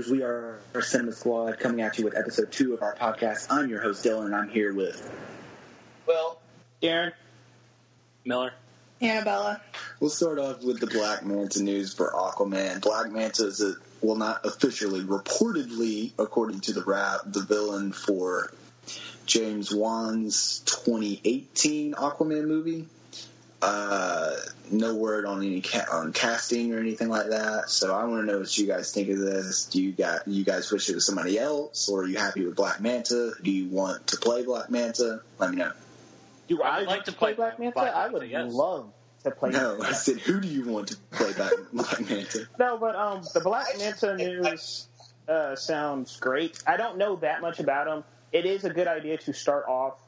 listeners. We are our Cinema Squad coming at you with episode 2 of our podcast. I'm your host, Dylan, and I'm here with Will, Darren, Miller, Annabella. We'll start off with the Black Manta news for Aquaman. Black Manta is, not officially, reportedly, according to the villain for James Wan's 2018 Aquaman movie. No word on any on casting or anything like that. So I want to know what you guys think of this. Do you guys wish it was somebody else, or are you happy with Black Manta? Do you want to play Black Manta? Let me know. Do I like to play Black Manta? I would love to play. No, I said, who do you want to play Black Manta? No, but the Black Manta news sounds great. I don't know that much about him. It is a good idea to start off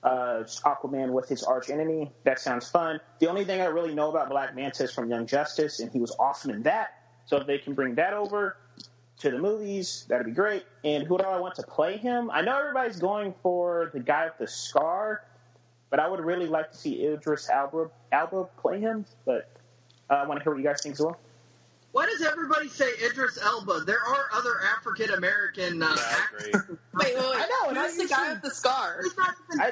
Aquaman with his arch enemy. That sounds fun. The only thing I really know about Black Manta is from Young Justice, and he was awesome in that. So if they can bring that over to the movies, that'd be great. And who do I want to play him? I know everybody's going for the guy with the scar, but I would really like to see Idris Elba play him. But I want to hear what you guys think as well. why does everybody say Idris Elba? There are other African American actors. Wait. I know. Who's the guy with the scar?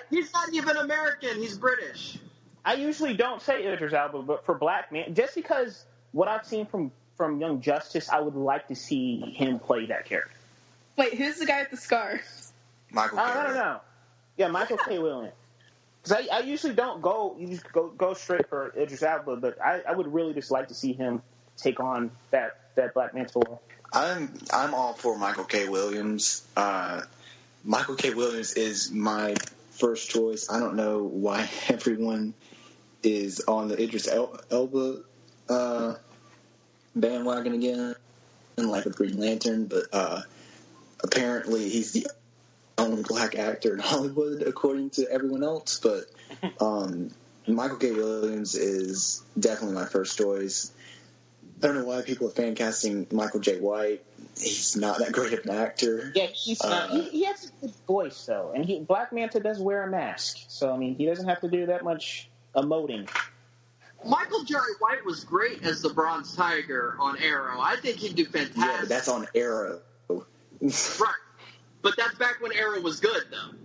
He's not even American. He's British. I usually don't say Idris Elba, but for Black Manta, just because what I've seen from Young Justice, I would like to see him play that character. Wait, who's the guy with the scar? Michael Caine. I don't know. Yeah, Michael K. Williams. Because I usually don't go straight for Idris Elba, but I would really just like to see him take on that Black Manta role. I'm all for Michael K. Williams. Michael K. Williams is my first choice. I don't know why everyone is on the Idris Elba bandwagon again, like a Green Lantern, but apparently he's the only black actor in Hollywood, according to everyone else. But Michael K. Williams is definitely my first choice. I don't know why people are fan casting Michael J. White. He's not that great of an actor. Yeah, he's not. He has a good voice, though, and Black Manta does wear a mask, so I mean, he doesn't have to do that much emoting. Michael J. White was great as the Bronze Tiger on Arrow. I think he'd do fantastic. Yeah, but that's on Arrow. Right. But that's back when Arrow was good, though.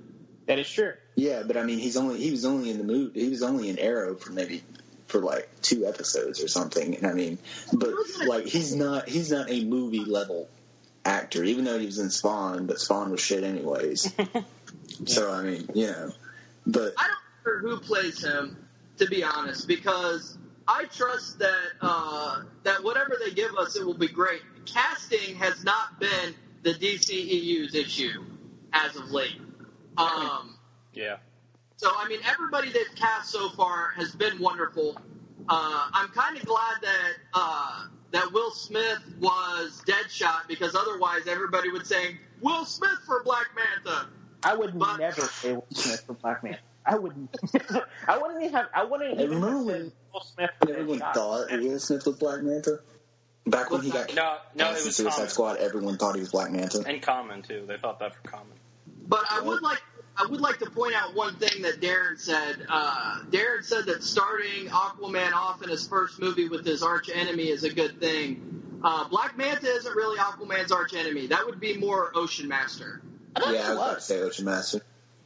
That is true. Yeah, but I mean, he was only in the movie. He was only in Arrow for like 2 episodes or something. And I mean, but like he's not a movie level actor, even though he was in Spawn. But Spawn was shit anyways. So I mean, but I don't care who plays him, to be honest, because I trust that that whatever they give us, it will be great. Casting has not been the DCEU's issue as of late. Yeah. So, I mean, everybody they've cast so far has been wonderful. I'm kind of glad that Will Smith was Deadshot, because otherwise everybody would say, Will Smith for Black Manta. I would never say Will Smith for Black Manta. I wouldn't even remember have when said Will Smith for everyone Deadshot. thought Will Smith was Black Manta? Back when he got No, it cast in was Suicide Common. Squad, everyone thought he was Black Manta. And Common, too. They thought that for Common. But I would like to point out one thing that Darren said. Darren said that starting Aquaman off in his first movie with his arch enemy is a good thing. Black Manta isn't really Aquaman's arch enemy. That would be more Ocean Master. Yeah, I was about to say Ocean Master.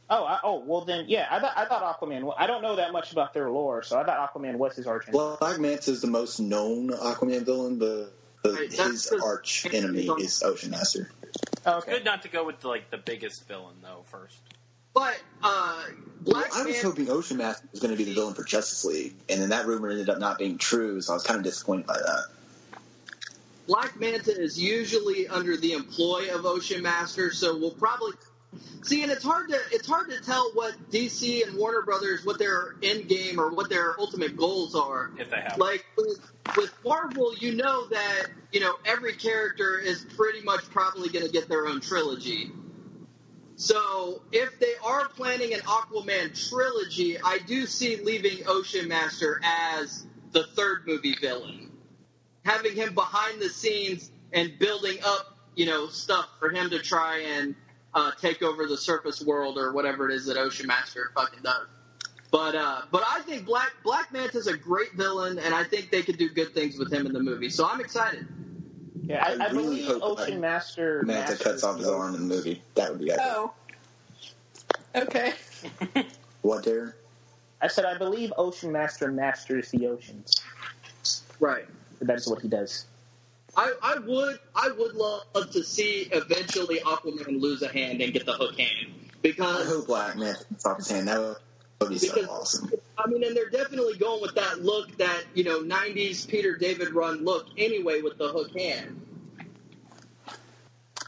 Well then, yeah. I thought Aquaman. Well, I don't know that much about their lore, so I thought Aquaman was his arch enemy. Well, Black Manta is the most known Aquaman villain, but Right, his arch enemy is Ocean Master. Okay. Good not to go with the biggest villain though first. But Black I was Manta, hoping Ocean Master was going to be the villain for Justice League, and then that rumor ended up not being true, so I was kind of disappointed by that. Black Manta is usually under the employ of Ocean Master, so we'll probably see. And it's hard to tell what DC and Warner Brothers, what their end game or what their ultimate goals are. If they have. Like with Marvel, that every character is pretty much probably going to get their own trilogy. So if they are planning an Aquaman trilogy, I do see leaving Ocean Master as the third movie villain. Having him behind the scenes and building up, stuff for him to try and take over the surface world or whatever it is that Ocean Master fucking does. But I think Black Manta's a great villain, and I think they could do good things with him in the movie. So I'm excited. Yeah, I really believe hope Ocean Master Manta cuts off his arm in the movie. That would be epic. Oh. Okay. What, Darren? I said I believe Ocean Master masters the oceans. Right. That is what he does. I would love to see eventually Aquaman lose a hand and get the hook hand, because I hope Black Manta cuts off his hand. That would be so awesome. I mean, and they're definitely going with that look, that 90s Peter David run look anyway with the hook hand.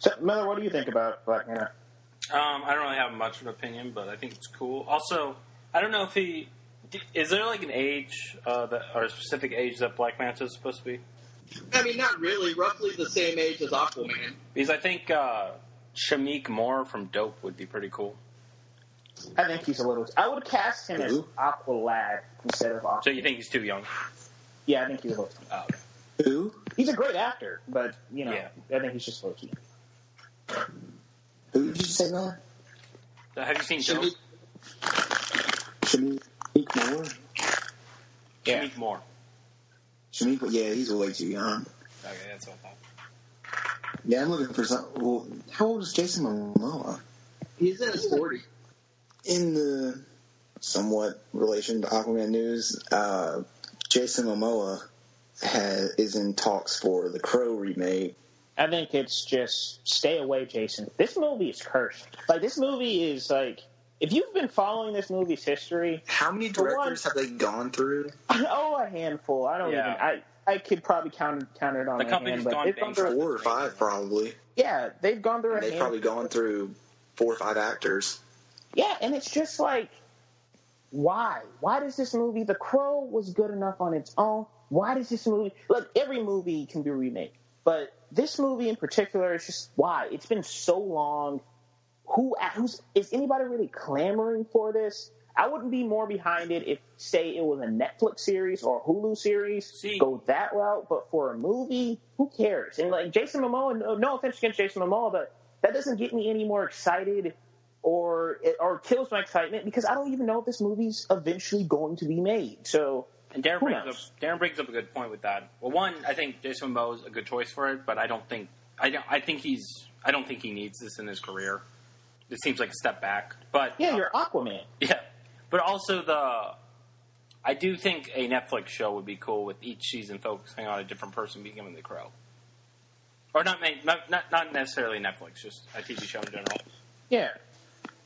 So, Miller, what do you think about Black Manta? I don't really have much of an opinion, but I think it's cool. Also, I don't know if is there like an age or a specific age that Black Manta is supposed to be? I mean, not really. Roughly the same age as Aquaman. Because I think Shameik Moore from Dope would be pretty cool. I think he's a little... I would cast him as Aqualad instead of Aquaman. So you think he's too young? Yeah, I think he's a little... Oh, okay. Who? He's a great actor, but, Yeah. I think he's just a little young. Who did you say, Miller? Have you seen Dope? Shameik Moore? Yeah. Shameik Moore. Shameik, yeah, he's way too young. Okay, that's what I thought. Yeah, I'm looking for some... Well, how old is Jason Momoa? He's in his 40s. In the somewhat relation to Aquaman news, Jason Momoa is in talks for the Crow remake. I think it's just stay away, Jason. This movie is cursed. Like, this movie is like... If you've been following this movie's history... How many directors have they gone through? Oh, a handful. I don't even... I could probably count it on the my company's hand, but they've gone through 4 or 5, probably. Yeah, they've gone through a They've probably gone through 4 or 5 actors. Yeah, and it's just like, why? Why does this movie... The Crow was good enough on its own. Why does this movie... Look, every movie can be remade, but this movie in particular is just why? It's been so long. Is anybody really clamoring for this? I wouldn't be more behind it if, say, it was a Netflix series or a Hulu series. Go that route, but for a movie, who cares? And like Jason Momoa, no offense against Jason Momoa, but that doesn't get me any more excited or kills my excitement because I don't even know if this movie's eventually going to be made. So, and Darren brings up a good point with that. Well, one, I think Jason Momoa is a good choice for it, but I don't think he needs this in his career. It seems like a step back. But yeah, you're Aquaman. Yeah, but also I do think a Netflix show would be cool with each season focusing on a different person becoming the Crow, or not necessarily Netflix, just a TV show in general. Yeah.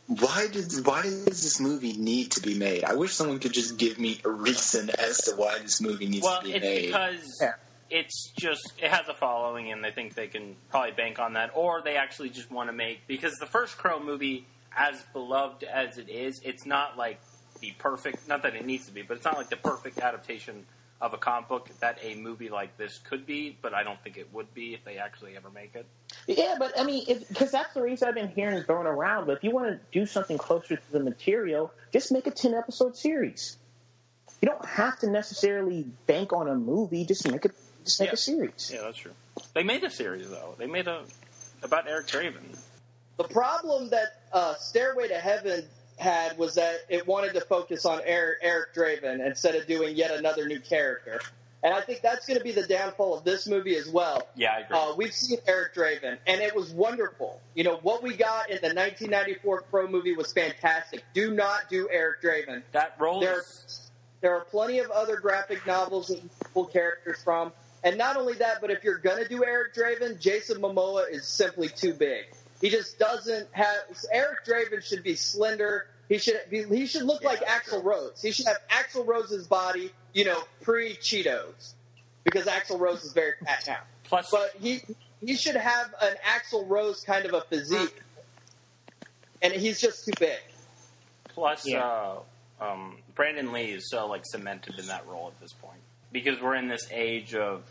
Why does this movie need to be made? I wish someone could just give me a reason as to why this movie needs to be made. Well, it's because it has a following, and they think they can probably bank on that, or they actually just want to make, because the first Crow movie, as beloved as it is, it's not like the perfect, not that it needs to be, but it's not like the perfect adaptation of a comic book that a movie like this could be, but I don't think it would be if they actually ever make it. Yeah, but I mean, because that's the reason I've been hearing thrown around, but if you want to do something closer to the material, just make a 10-episode series. You don't have to necessarily bank on a movie, just make a series. Yeah, that's true. They made a series, though. They made about Eric Draven. The problem that Stairway to Heaven had was that it wanted to focus on Eric Draven instead of doing yet another new character. And I think that's going to be the downfall of this movie as well. Yeah, I agree. We've seen Eric Draven, and it was wonderful. What we got in the 1994 Crow movie was fantastic. Do not do Eric Draven. That role There are plenty of other graphic novels that you can pull characters from. And not only that, but if you're going to do Eric Draven, Jason Momoa is simply too big. He just doesn't have... Eric Draven should be slender. He should look like Axl Rose. He should have Axl Rose's body, pre-Cheetos. Because Axl Rose is very fat now. But he should have an Axl Rose kind of a physique. And he's just too big. Plus, Brandon Lee is so, cemented in that role at this point. Because we're in this age of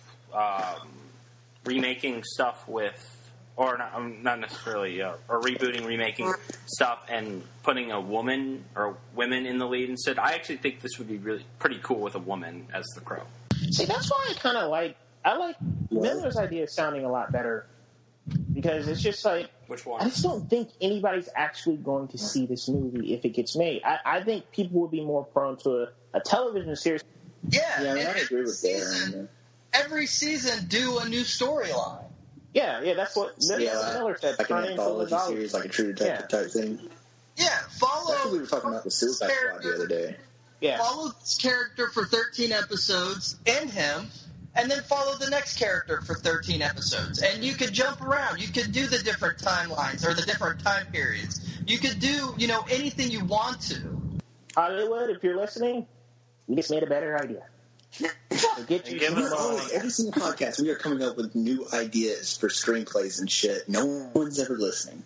remaking stuff with... Or not necessarily, or rebooting, remaking stuff and putting a woman or women in the lead instead. I actually think this would be really pretty cool with a woman as the Crow. See, that's why I kind of like Miller's idea sounding a lot better because it's just like, which one? I just don't think anybody's actually going to see this movie if it gets made. I think people would be more prone to a television series. Yeah, I agree with Darren. Every season, do a new storyline. Yeah, that's what Miller said. Like an Turn into a anthology mythology. series, like a True Detective type thing. Yeah, follow. That's what we were talking about with Suicide Squad the other day. Yeah. Follow this character for 13 episodes, end him, and then follow the next character for 13 episodes. And you could jump around. You could do the different timelines or the different time periods. You could do, anything you want to. Hollywood, if you're listening, we just made a better idea. So get you give us Every single podcast, we are coming up with new ideas for screenplays and shit. No one's ever listening.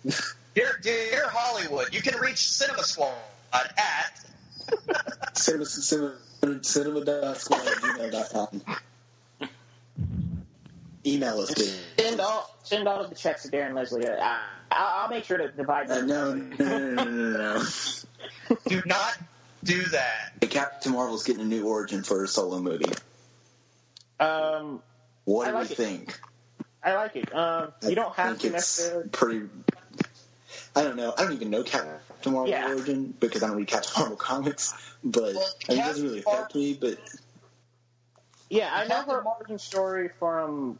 Dear Hollywood, you can reach Cinema Squad at cinema.squad@gmail.com. Email us, please. Send all of the checks to Darren Leslie. I'll make sure to divide them. No. Do not do that. Captain Marvel's getting a new origin for her solo movie. What do you think? I like it. You don't have to necessarily. I don't know. I don't even know Captain Marvel's origin because I don't read Captain Marvel comics. But it doesn't really affect me. But yeah, I know her origin story from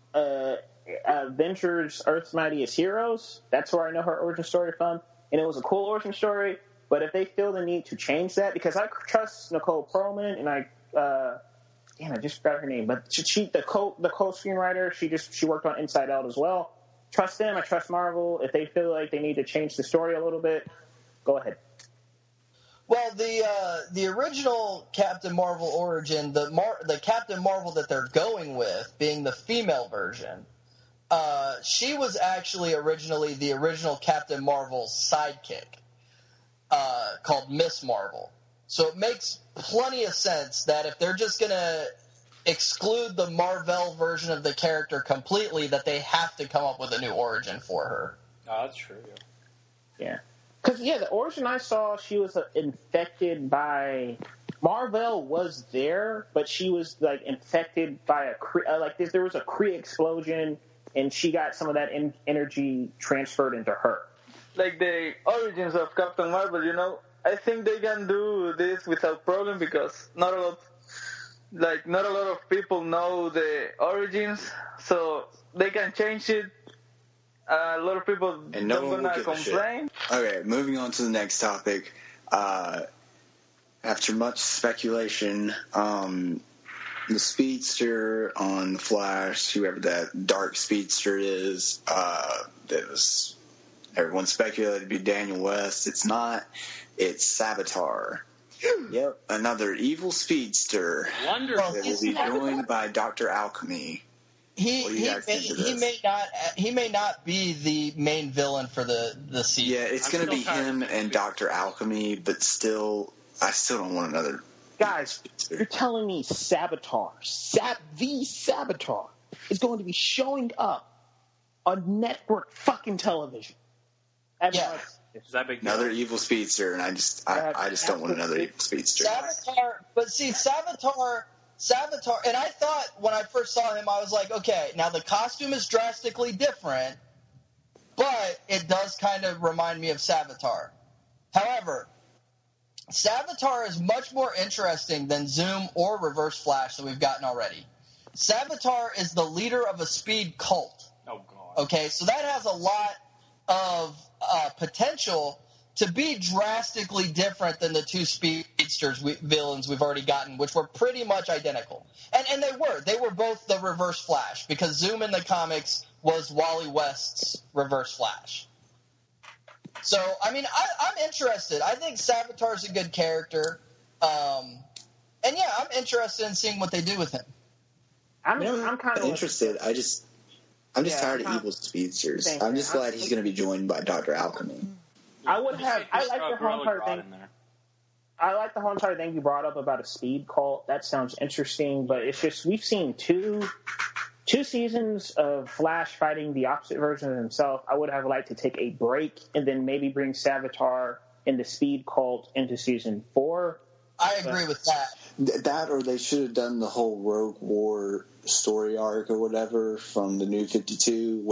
Avengers: Earth's Mightiest Heroes. That's where I know her origin story from, and it was a cool origin story. But if they feel the need to change that, because I trust Nicole Perlman, and I just forgot her name, but she the co-screenwriter, she worked on Inside Out as well. Trust them. I trust Marvel. If they feel like they need to change the story a little bit, go ahead. Well, the original Captain Marvel origin, the Captain Marvel that they're going with, being the female version, she was actually originally the original Captain Marvel's sidekick, called Miss Marvel. So it makes plenty of sense that if they're just going to exclude the Marvel version of the character completely, that they have to come up with a new origin for her. Oh, that's true. Yeah. Because, the origin I saw, she was infected by... Marvel was there, but she was, infected by there was a Kree explosion, and she got some of that energy transferred into her. Like the origins of Captain Marvel, I think they can do this without problem because not a lot of people know the origins, so they can change it. A lot of people and no don't one will gonna give complain. A shit. Okay, moving on to the next topic. After much speculation, the speedster on the Flash, whoever that dark speedster is, everyone speculated to be Daniel West. It's not. It's Savitar. Yep, another evil speedster. Wonderful. That will be joined by Dr. Alchemy. He may not be the main villain for the season. Yeah, it's going to be him and Dr. Alchemy, but still, I still don't want another. Guys, you're telling me Savitar, the Savitar, is going to be showing up on network fucking television? Yeah. Is that big? Another evil speedster, and I just don't want another evil speedster. Savitar, and I thought when I first saw him, I was like, okay, now the costume is drastically different, but it does kind of remind me of Savitar. However, Savitar is much more interesting than Zoom or Reverse Flash that we've gotten already. Savitar is the leader of a speed cult. Oh, God. Okay, so that has a lot of potential to be drastically different than the two speedsters villains we've already gotten, which were pretty much identical. And they were both the Reverse Flash, because Zoom in the comics was Wally West's Reverse Flash. So, I mean, I'm interested. I think Savitar's a good character. And yeah, I'm interested in seeing what they do with him. I'm kind of interested. I'm just tired of evil speedsters. I'm just glad he's going to be joined by Dr. Alchemy. I like the whole entire thing. I like the whole entire thing you brought up about a speed cult. That sounds interesting, but it's just we've seen two seasons of Flash fighting the opposite version of himself. I would have liked to take a break and then maybe bring Savitar and the speed cult into season 4. I agree with that. That, or they should have done the whole Rogue War story arc or whatever from the New 52,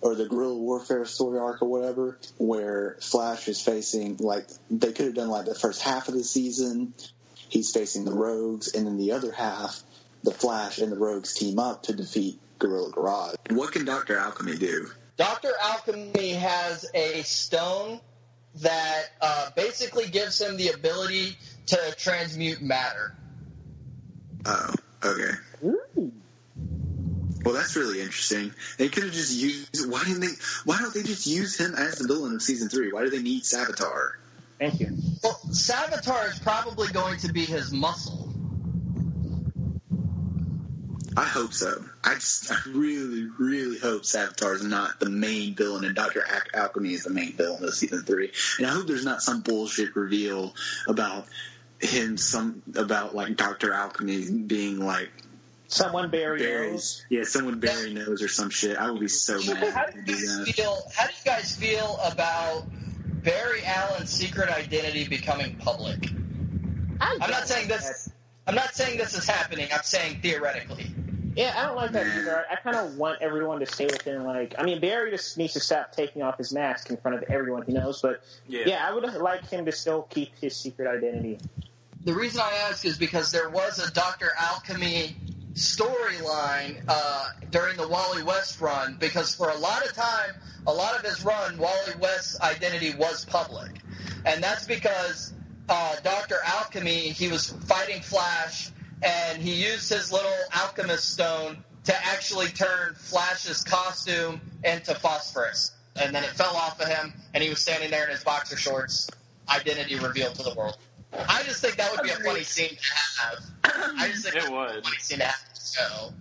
or the guerrilla warfare story arc or whatever, where Flash is facing, they could have done the first half of the season, he's facing the Rogues, and then the other half, the Flash and the Rogues team up to defeat Gorilla Garage. What can Dr. Alchemy do? Dr. Alchemy has a stone that basically gives him the ability to transmute matter. Oh, okay. Ooh. Well, that's really interesting. They could have just used. Why don't they just use him as the villain of season 3? Why do they need Savitar? Thank you. Well, Savitar is probably going to be his muscle. I hope so. I really, really hope Savitar is not the main villain and Dr. Alchemy is the main villain of season 3. And I hope there's not some bullshit reveal about him, about like Dr. Alchemy being like Someone Barry knows. Yeah, someone Barry knows or some shit. I would be so mad How if do they do that. How do you guys feel about Barry Allen's secret identity becoming public? I'm not saying this is happening. I'm saying theoretically. Yeah, I don't like that either. I kind of want everyone to stay within, Barry just needs to stop taking off his mask in front of everyone he knows, but yeah I would like him to still keep his secret identity. The reason I ask is because there was a Dr. Alchemy storyline during the Wally West run, because for a lot of his run, Wally West's identity was public. And that's because Dr. Alchemy, he was fighting Flash, and he used his little alchemist stone to actually turn Flash's costume into phosphorus. And then it fell off of him, and he was standing there in his boxer shorts, identity revealed to the world. I just think that would be a funny scene to have. I just think it would. A funny scene to have. So.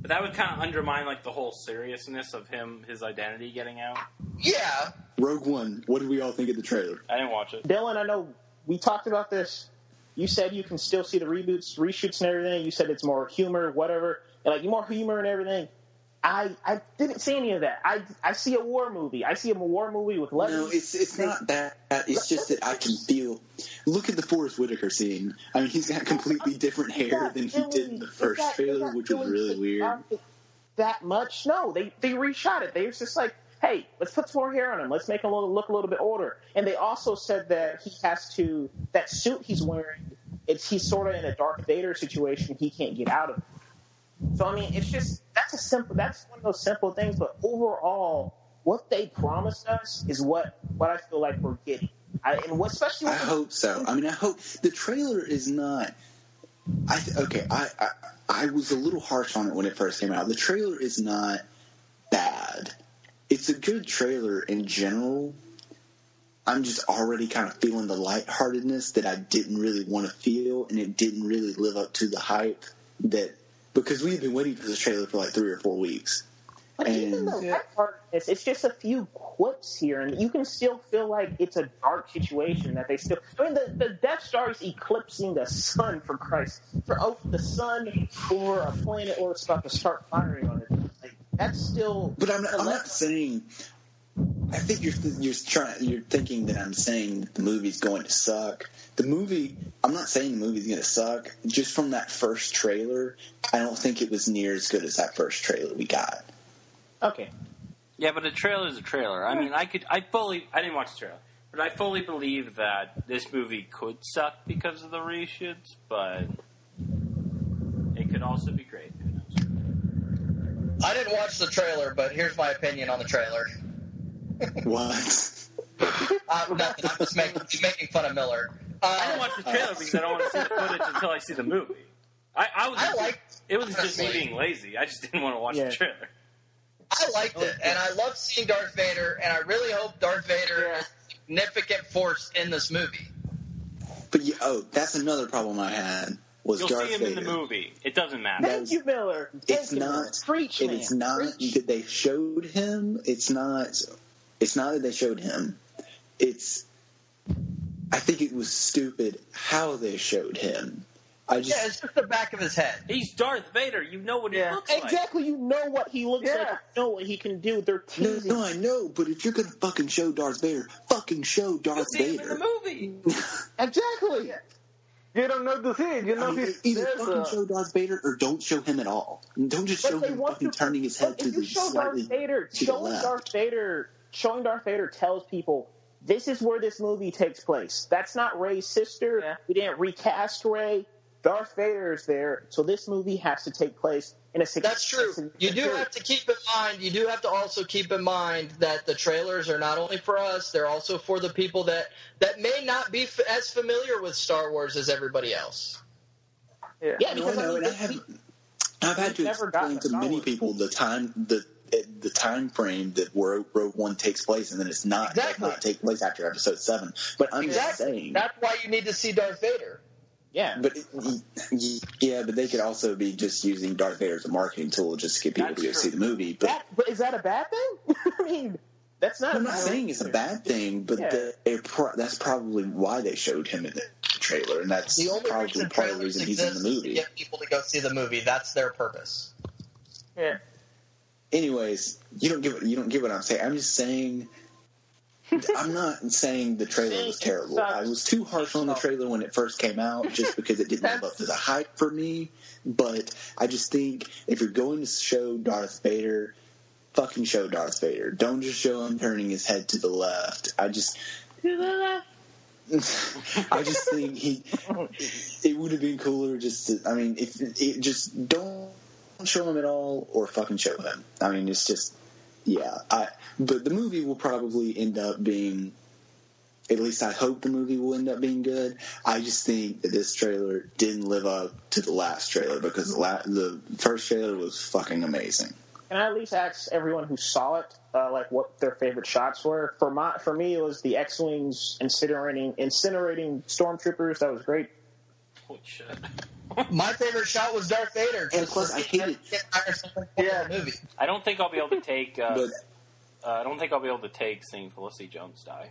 But that would kind of undermine the whole seriousness of his identity getting out. Yeah. Rogue One, what did we all think of the trailer? I didn't watch it. Dylan, I know we talked about this. You said you can still see the reshoots and everything. You said it's more humor, whatever. And more humor and everything. I didn't see any of that. I see a war movie. I see a war movie with letters. No, it's not that. It's just that I can feel. Look at the Forrest Whitaker scene. I mean, he's got completely different hair than he did in the first trailer, which was really weird. That much? No, they reshot it. They was just like, hey, let's put some more hair on him. Let's make him look a little bit older. And they also said that he has to, that suit he's wearing, he's sort of in a Darth Vader situation he can't get out of. So, I mean, it's just, that's one of those simple things, but overall, what they promised us is what I feel like we're getting. I hope so. I mean, I hope the trailer is not. I was a little harsh on it when it first came out. The trailer is not bad. It's a good trailer in general. I'm just already kind of feeling the lightheartedness that I didn't really want to feel, and it didn't really live up to the hype because we've been waiting for this trailer for 3 or 4 weeks. But even the lightheartedness, it's just a few quips here, and you can still feel like it's a dark situation that they still. I mean, the Death Star is eclipsing the sun, for Christ. The sun over a planet or it's about to start firing on it. That's still. But I'm not saying. I think you're thinking that I'm saying that the movie's going to suck. I'm not saying the movie's going to suck. Just from that first trailer, I don't think it was near as good as that first trailer we got. Okay. Yeah, but a trailer is a trailer. I mean, I didn't watch the trailer, but I fully believe that this movie could suck because of the reshoots, but it could also be great. Who knows? I didn't watch the trailer, but here's my opinion on the trailer. What? Nothing. I'm just making fun of Miller. I didn't watch the trailer because I don't want to see the footage until I see the movie. It was just me being lazy. I just didn't want to watch the trailer. I liked it, and I love seeing Darth Vader, and I really hope Darth Vader is a significant force in this movie. But that's another problem I had. You'll see him in the movie. It doesn't matter. Thank you, Miller. It's not that they showed him. It's not that they showed him. I think it was stupid how they showed him. It's just the back of his head. He's Darth Vader. You know what he looks like. Exactly. You know what he looks like. You know what he can do. They're teasing. No, I know. But if you're going to fucking show Darth Vader, fucking show Darth Vader. You'll see him in the movie. Exactly. You don't know to see it. You know either fucking show Darth Vader or don't show him at all. Don't just show him fucking turning his head to the slightly to the left. Showing Darth Vader tells people this is where this movie takes place. That's not Rey's sister. Yeah. We didn't recast Rey. Darth Vader is there, so this movie has to take place in a That's true. You do have to keep in mind. You do have to also keep in mind that the trailers are not only for us; they're also for the people that may not be as familiar with Star Wars as everybody else. Yeah, because I've had to explain to many people the time frame that Rogue One takes place, and then it's not does not take place after Episode 7. But I'm just saying that's why you need to see Darth Vader. Yeah, but they could also be just using Darth Vader as a marketing tool just to get people to go see the movie. But is that a bad thing? I mean, that's not. I'm not saying it's a bad thing, but that's probably why they showed him in the trailer, and that's probably part of the reason he's in the movie. To get people to go see the movie. That's their purpose. Yeah. Anyways, you don't get what I'm saying. I'm just saying. I'm not saying the trailer was terrible. I was too harsh on the trailer when it first came out just because it didn't live up to the hype for me. But I just think if you're going to show Darth Vader, fucking show Darth Vader. Don't just show him turning his head to the left. I just think it would have been cooler just to, I mean, if it just don't show him at all or fucking show him. I mean, it's just, but the movie will probably end up being, at least I hope the movie will end up being good. I just think that this trailer didn't live up to the last trailer because the first trailer was fucking amazing. Can I at least ask everyone who saw it, what their favorite shots were? For me, it was the X-Wings incinerating stormtroopers. That was great. Holy shit. My favorite shot was Darth Vader. And plus, I hate it. Movie. I don't think I'll be able to take. I don't think I'll be able to take seeing Felicity Jones die.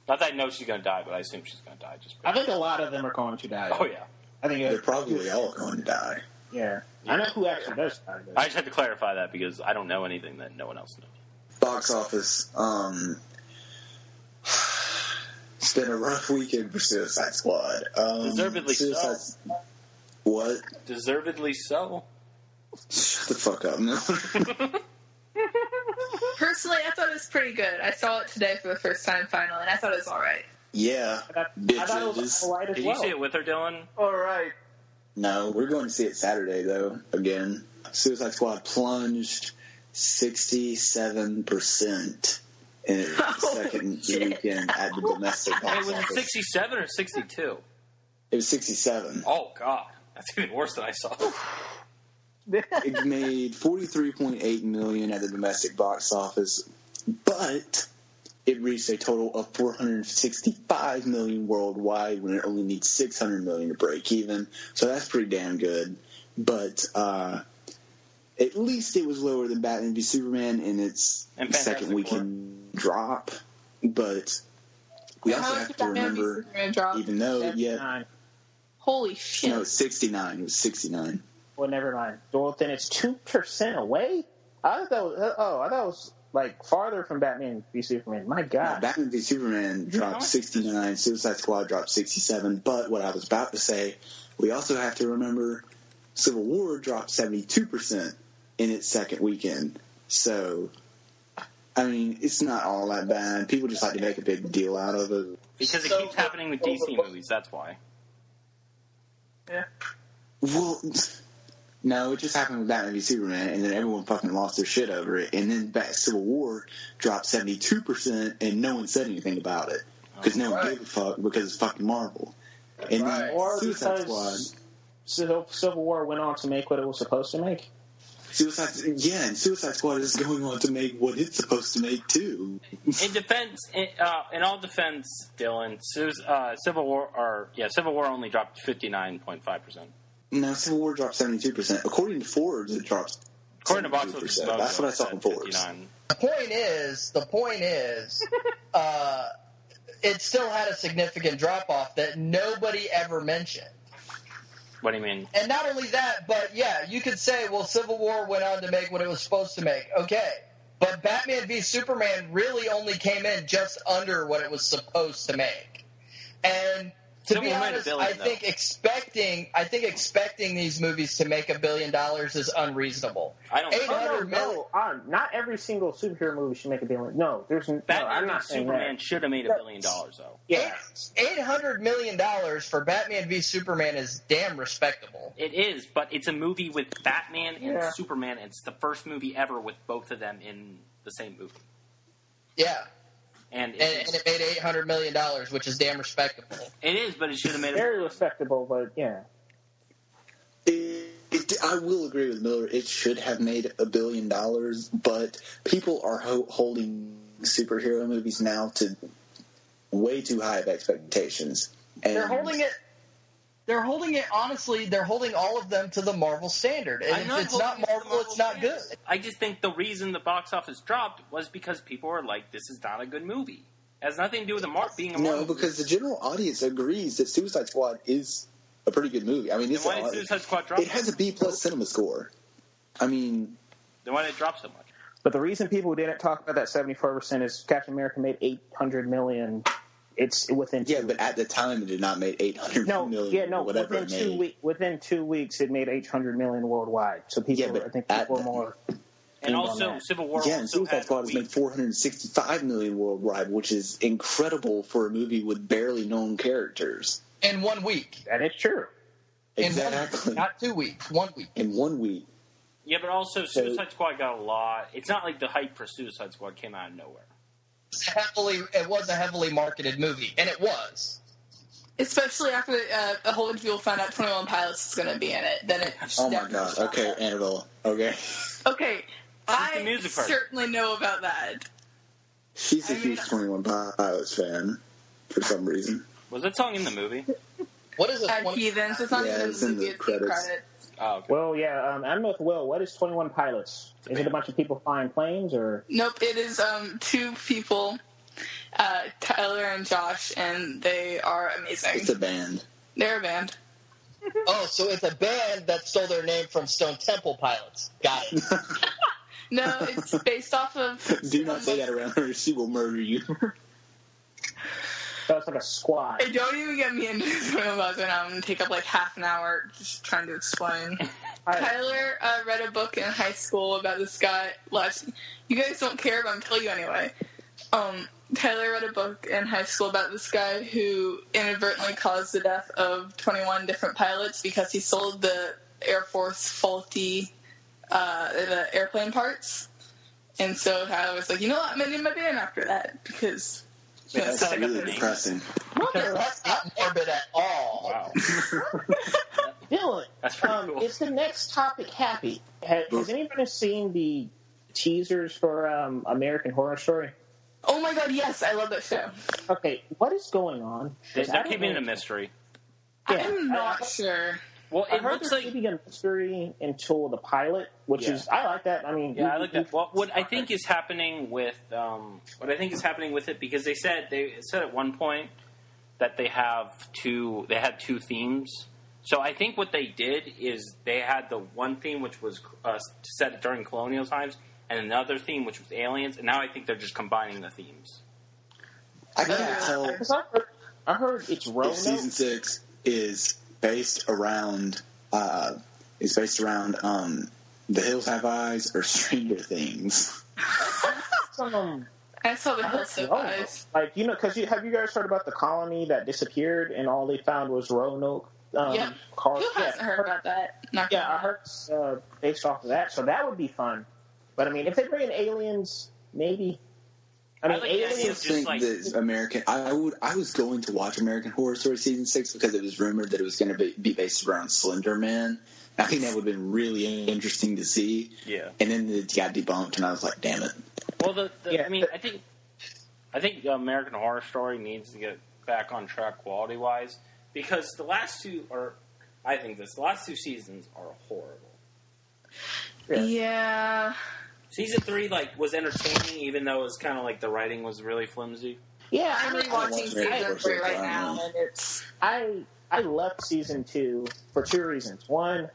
Not that I know she's going to die, but I assume she's going to die. I think a lot of them are going to die. Oh yeah. I think they're probably all going to die. Yeah. I know who actually does die. I just had to clarify that because I don't know anything that no one else knows. Box office. It's been a rough weekend for Suicide Squad. Deservedly so. What? Deservedly so. Shut the fuck up, no. Personally, I thought it was pretty good. I saw it today for the first time finally, and I thought it was all right. Yeah. I thought it was all right as Did well. you see it with her, Dylan? All right. No, we're going to see it Saturday, though, again. Suicide Squad plunged 67% in its second weekend at the domestic box Was office. it 67 or 62? It was 67. Oh, God. That's even worse than I saw. It made $43.8 million at the domestic box office, but it reached a total of $465 million worldwide when it only needs $600 million to break even. So that's pretty damn good. But at least it was lower than Batman v Superman in its second weekend drop. But we also have to remember, even though Holy shit! No, it's 69. It was 69. Well, never mind. Well, then it's 2% away. I thought it was like farther from Batman v Superman. My God. No, Batman v Superman dropped 69. Suicide Squad dropped 67. But what I was about to say, we also have to remember Civil War dropped 72% in its second weekend. So, I mean, it's not all that bad. People just like to make a big deal out of it. Because it keeps happening with DC movies, that's why. Yeah. Well, no, it just happened with Batman v Superman, and then everyone fucking lost their shit over it. And then Civil War dropped 72%, and no one said anything about it. Because no one gave a fuck, because it's fucking Marvel. And then Suicide Squad. Civil War went on to make what it was supposed to make. And Suicide Squad is going on to make what it's supposed to make too. In all defense, Dylan, Civil War only dropped 59.5%. No, Civil War dropped 72%. According to Forbes, it dropped. According to Box Office, that's what I saw from Forbes. 59. The point is, it still had a significant drop off that nobody ever mentioned. What do you mean? And not only that, but yeah, you could say, well, Civil War went on to make what it was supposed to make. Okay. But Batman v Superman really only came in just under what it was supposed to make. And To Civil be War made honest, $1 billion, I think expecting these movies to make $1 billion is unreasonable. I don't. 800 million. Not every single superhero movie should make $1 billion. No, there's no. I'm Batman v not saying Superman that. should have made $1 billion though. Yeah, $800 million for Batman v Superman is damn respectable. It is, but it's a movie with Batman and Superman, and it's the first movie ever with both of them in the same movie. Yeah. And it made $800 million, which is damn respectable. It is, but it should have made very respectable, but yeah. I will agree with Miller. It should have made $1 billion, but people are holding superhero movies now to way too high of expectations. And They're holding it. Honestly, they're holding all of them to the Marvel standard. And if it's not Marvel, it's not good. I just think the reason the box office dropped was because people were like, "This is not a good movie." It has nothing to do with being a Marvel No, because the general audience agrees that Suicide Squad is a pretty good movie. I mean, it's why did Suicide Squad drop? It has a B+ cinema score. I mean, then why did it drop so much? But the reason people didn't talk about that 74% is Captain America made $800 million. It's within 2 weeks. but at the time it did not make $800 million. Whatever within it made. within 2 weeks it made $800 million worldwide. So people, I think people were more. And also, Civil War. Yeah, and Suicide Squad has made $465 million worldwide, which is incredible for a movie with barely known characters. In 1 week. That is true. Exactly. Not 2 weeks. 1 week. In 1 week. Yeah, but also Suicide Squad got a lot. It's not like the hype for Suicide Squad came out of nowhere. It was a heavily marketed movie, and it was. Especially after a whole bunch of people found out 21 Pilots is going to be in it. Then it. Oh my god. Okay, Annabelle. Okay. Okay, I music part. certainly know about that. She's a huge 21 Pilots fan for some reason. Was that song in the movie? What is it? Heathens. It's not even it's in in the movie. the It's credits. Oh, okay. Well, yeah. I don't know if Will. What is 21 Pilots? Is it a bunch of people flying planes or? Nope. It is 2 people, Tyler and Josh, and they are amazing. It's a band. They're a band. Oh, so it's a band that stole their name from Stone Temple Pilots. Got it. No, it's based off of. Do not say that around her. She will murder you. So it's like a squad. Hey, don't even get me into this one about it. I'm going to take up like half an hour just trying to explain. Tyler read a book in high school about this guy. You guys don't care, but I'm telling you anyway. Tyler read a book in high school about this guy who inadvertently caused the death of 21 different pilots because he sold the Air Force faulty the airplane parts. And so Tyler was like, you know what, I'm going to name my band after that because... That's really depressing. That's not morbid at all. Wow. Dylan, That's pretty cool. is the next topic happy? Has anybody seen the teasers for American Horror Story? Oh my god, yes, I love that show. Okay, what is going on? They're keeping it a mystery. Yeah, I'm not sure. Well, I it heard looks they're like... keeping a mystery until the pilot, which is I like that. I mean, Yeah, I like that. Well, what I think is happening with it, because they said at one point that they had two themes. So I think what they did is they had the one theme which was set during colonial times, and another theme which was aliens, and now I think they're just combining the themes. I can't tell because I heard it's if Roanoke. season 6 is based around The Hills Have Eyes or Stranger Things. I saw the Hills Have Eyes. Like, because have you guys heard about the colony that disappeared and all they found was Roanoke? Yeah. Cars? Who hasn't heard about that? I heard it's based off of that, so that would be fun. But I mean, if they bring in aliens, maybe. I mean, I like the idea I of aliens. think that American. I was going to watch American Horror Story season 6 because it was rumored that it was going to be based around Slender Man. I think that would have been really interesting to see. Yeah. And then it got debunked, and I was like, "Damn it!" Well, I think American Horror Story needs to get back on track quality wise, because the last two seasons are horrible. Yeah. Season 3 was entertaining, even though it was kind of like the writing was really flimsy. Yeah, I'm rewatching season 3 right now, and it's... I left season 2 for 2 reasons. One,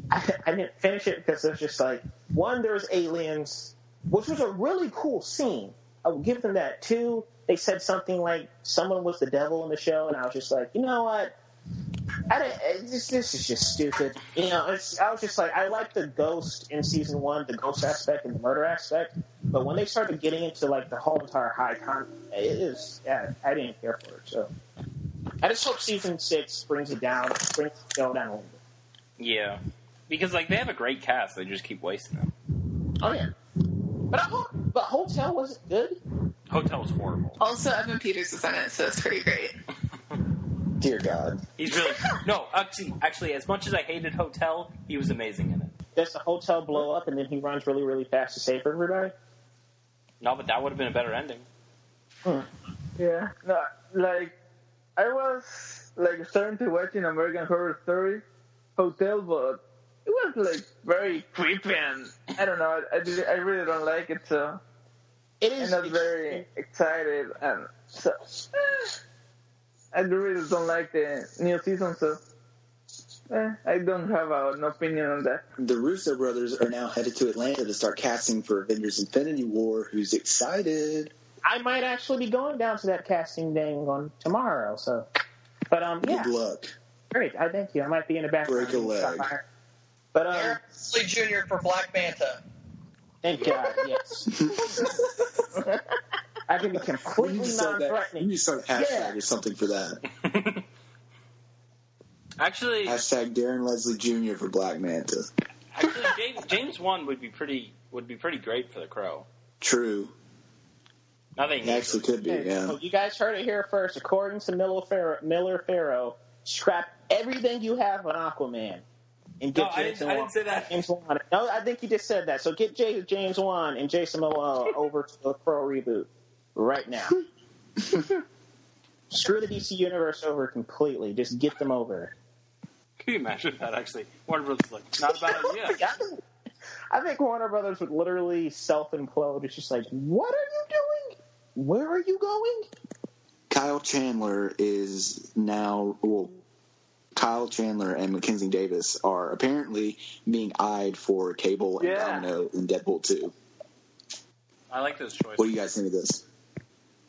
I didn't finish it because there's just one, there was aliens, which was a really cool scene. will give them that. 2, they said something like someone was the devil in the show, and I was just like, you know what? This is just stupid. I was just like, I like the ghost in season 1, the ghost aspect and the murder aspect, but when they started getting into like the whole entire high con, I didn't care for it. So I just hope season 6 brings the show down a little bit. Yeah, because like they have a great cast, they just keep wasting them. Oh yeah, but Hotel wasn't good. Hotel was horrible. Also, Evan Peters is in it, so it's pretty great. Dear God. He's really no. Actually, as much as I hated Hotel, he was amazing in it. Does the hotel blow up and then he runs really, really fast to save everybody? No, but that would have been a better ending. Yeah, no, like I was like starting to watching American Horror Story Hotel, but it was like very creepy and I don't know. I really don't like it, so It is. I'm not very excited, and so I really don't like the new season, so I don't have an opinion on that. The Russo brothers are now headed to Atlanta to start casting for Avengers Infinity War. Who's excited? I might actually be going down to that casting thing on tomorrow. So, but yeah, Good luck. great. I thank you. I might be in the background. Break a leg. But Aaron Wesley Jr. for Black Manta. thank God. Yes. I can be completely non-threatening. You need to start a hashtag or something for that. Actually, Hashtag Darren Leslie Jr. for Black Manta. James Wan would be pretty great for the Crow. True. Nothing. He actually could be, yeah. Well, you guys heard it here first. According to Miller Farrow, scrap everything you have on Aquaman. And get I didn't say that. James Wan. No, I think you just said that. So get James Wan and Jason Momoa over to the Crow reboot right now. Screw the DC Universe over completely. Just get them over. Can you imagine that, actually? Warner Brothers like, not a bad idea. I think Warner Brothers would literally self-implode. It's just like, what are you doing? Where are you going? Kyle Chandler is now... Well, Kyle Chandler and Mackenzie Davis are apparently being eyed for Cable and Domino in Deadpool 2. I like those choices. What do you guys think of this?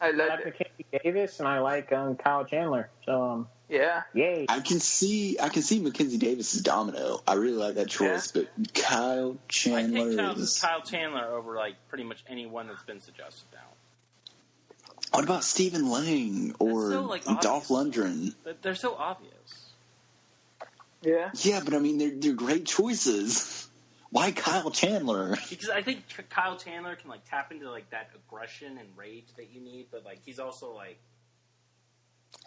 I I like like it. Mackenzie Davis and I like Kyle Chandler. So, Yeah. yay. I can see Mackenzie Davis as Domino. I really like that choice, but Kyle I Chandler take is... Kyle Chandler over like pretty much anyone that's been suggested now. What about Stephen Lang or so, like, Dolph obvious. Lundgren? They're so obvious. Yeah. Yeah, but I mean, they're great choices. Why Kyle Chandler? Because I think Kyle Chandler can like tap into like that aggression and rage that you need, but like he's also like,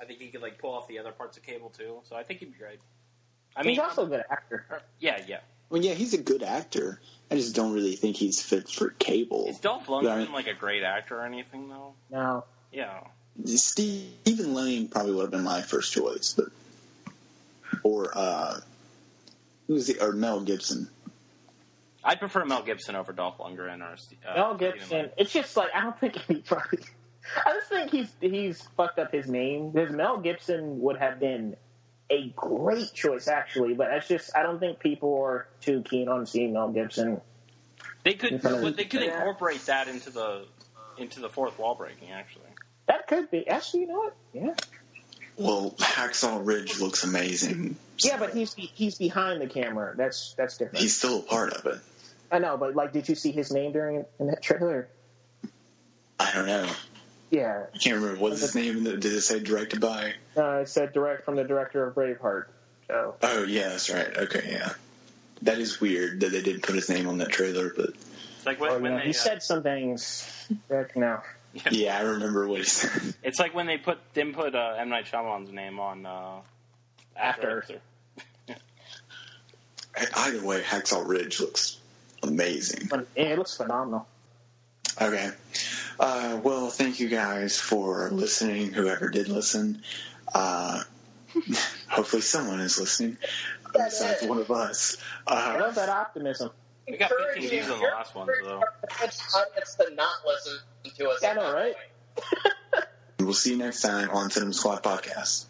I think he could like pull off the other parts of Cable too. So I think he'd be great. I mean, He's also a good actor. yeah. I mean, yeah, he's a good actor. I just don't really think he's fit for Cable. Is Dolph Lundgren like a great actor or anything though? No. Yeah. Stephen Lang probably would have been my first choice, but or Mel Gibson. I'd prefer Mel Gibson over Dolph Lundgren or Mel Gibson. It's just like, I don't think anybody... I just think he's fucked up his name, because Mel Gibson would have been a great choice, actually, but it's just, I don't think people are too keen on seeing Mel Gibson. They could incorporate that into the fourth wall breaking, actually. That could be. Actually, you know what? Yeah. Well, Hacksaw Ridge looks amazing. Yeah, but he's behind the camera. That's different. He's still a part of it. I know, but like, did you see his name in that trailer? I don't know. Yeah. I can't remember. What's his name? Did it say directed by? It said direct from the director of Braveheart. So. Oh, yeah, that's right. Okay, yeah. That is weird that they didn't put his name on that trailer, but... It's like when they, he said some things that, Yeah, I remember what he said. It's like when they didn't put M. Night Shyamalan's name on After. Either way, Hacksaw Ridge looks amazing. Yeah, it looks phenomenal. Okay. Well, thank you guys for listening, whoever did listen. Hopefully someone is listening, besides one of us. I love that optimism. We got 15 views on the last one, so... It's to not listen to us. I know, right? We'll see you next time on Cinema Squad Podcast.